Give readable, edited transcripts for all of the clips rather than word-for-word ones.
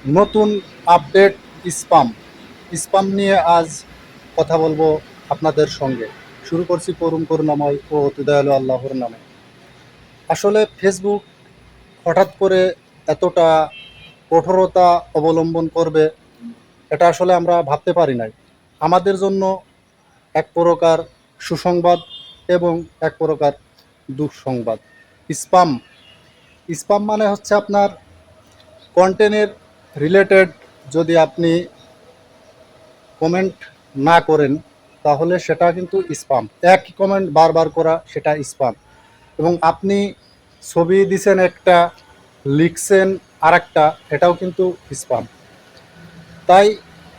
নতুন update sperm sperm নিয়ে আজ কথা বলবো আপনাদের সঙ্গে। শুরু করছি পরম করুণাময় ও অতি দয়ালু আল্লাহর নামে। আসলে ফেসবুক হঠাৎ করে এতটা কঠোরতা অবলম্বন করবে, এটা আসলে আমরা ভাবতে পারি নাই। আমাদের জন্য এক প্রকার সুসংবাদ এবং এক প্রকার দুঃসংবাদ। স্পাম স্পাম মানে হচ্ছে আপনার কন্টেন্টের রিলেটেড যদি আপনি কমেন্ট না করেন তাহলে সেটা কিন্তু স্পাম। একই কমেন্ট বারবার করা সেটা স্পাম। এবং আপনি ছবি দিছেন একটা, লিখছেন আরেকটা, এটাও কিন্তু স্পাম। তাই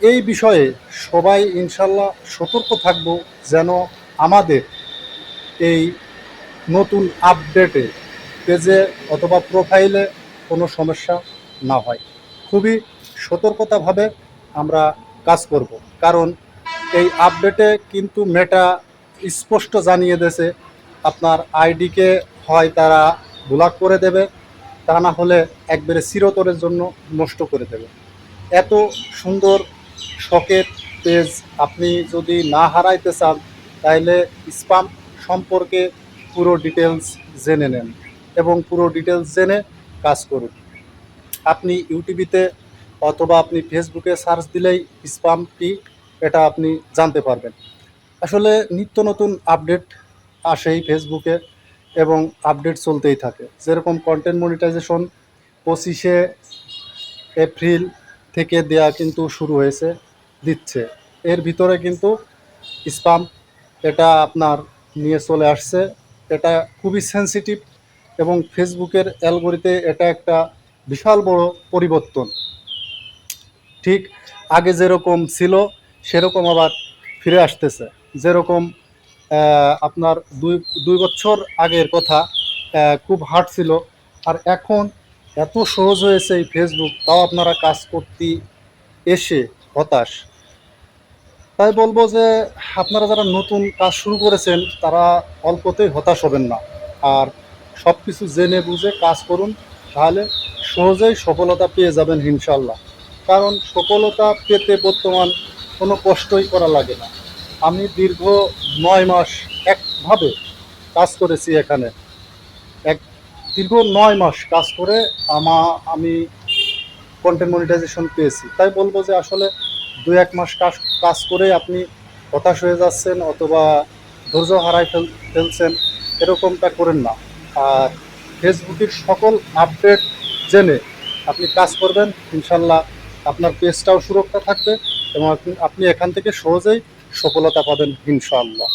এই বিষয়ে সবাই ইনশাল্লাহ সতর্ক থাকব, যেন আমাদের এই নতুন আপডেটে পেজে অথবা প্রোফাইলে কোনো সমস্যা না হয়। খুবই সতর্কতাভাবে আমরা কাজ করব, কারণ এই আপডেটে কিন্তু মেটা স্পষ্ট জানিয়ে দিয়েছে আপনার আইডিকে হয় তারা ব্লক করে দেবে, তা না হলে একবারে চিরতরের জন্য নষ্ট করে দেবে। এত সুন্দর শখের পেজ আপনি যদি না হারাইতে চান তাহলে স্পাম সম্পর্কে পুরো ডিটেলস জেনে নেন এবং পুরো ডিটেলস জেনে কাজ করুন। আপনি ইউটিউবিতে অথবা আপনি ফেসবুকে সার্চ দিলেই স্পাম কি এটা আপনি জানতে পারবেন। আসলে নিত্য নতুন আপডেট আসেই ফেসবুকে এবং আপডেট চলতেই থাকে। যেরকম কন্টেন্ট মনিটাইজেশন 25 এপ্রিল থেকে দেয়া কিন্তু শুরু হয়েছে, দিচ্ছে। এর ভিতরে কিন্তু স্পাম এটা আপনার নিয়ে চলে আসছে। এটা খুবই সেনসিটিভ এবং ফেসবুকের অ্যালগরিতে এটা একটা বিশাল বড় পরিবর্তন। ঠিক আগে যেরকম ছিল সেরকম আবার ফিরে আসতেছে। যেরকম আপনার দুই দুই বছর আগের কথা, খুব হার্ড ছিল, আর এখন এত সহজ হয়েছে এই ফেসবুক, তাও আপনারা কাজ করতে এসে হতাশ। তাই বলবো যে আপনারা যারা নতুন কাজ শুরু করেছেন তারা অল্পতেই হতাশ হবেন না, আর সব কিছু জেনে বুঝে কাজ করুন, তাহলে সহজেই সফলতা পেয়ে যাবেন ইনশাল্লাহ। কারণ সফলতা পেতে বর্তমান কোনো কষ্টই করা লাগে না। আমি দীর্ঘ 9 মাস একভাবে কাজ করেছি এখানে। এক দীর্ঘ 9 মাস কাজ করে আমি কন্টেন্ট মনিটাইজেশন পেয়েছি। তাই বলবো যে আসলে 2-1 মাস কাজ কাজ করে আপনি হতাশ হয়ে যাচ্ছেন অথবা ধৈর্য হারাই ফেলছেন, এরকমটা করেন না। আর ফেসবুকের সকল আপডেট জেনে আপনি কাজ করবেন, ইনশাল্লাহ আপনার পেজটাও সুরক্ষা থাকবে এবং আপনি এখান থেকে সহজেই সফলতা পাবেন ইনশাআল্লাহ।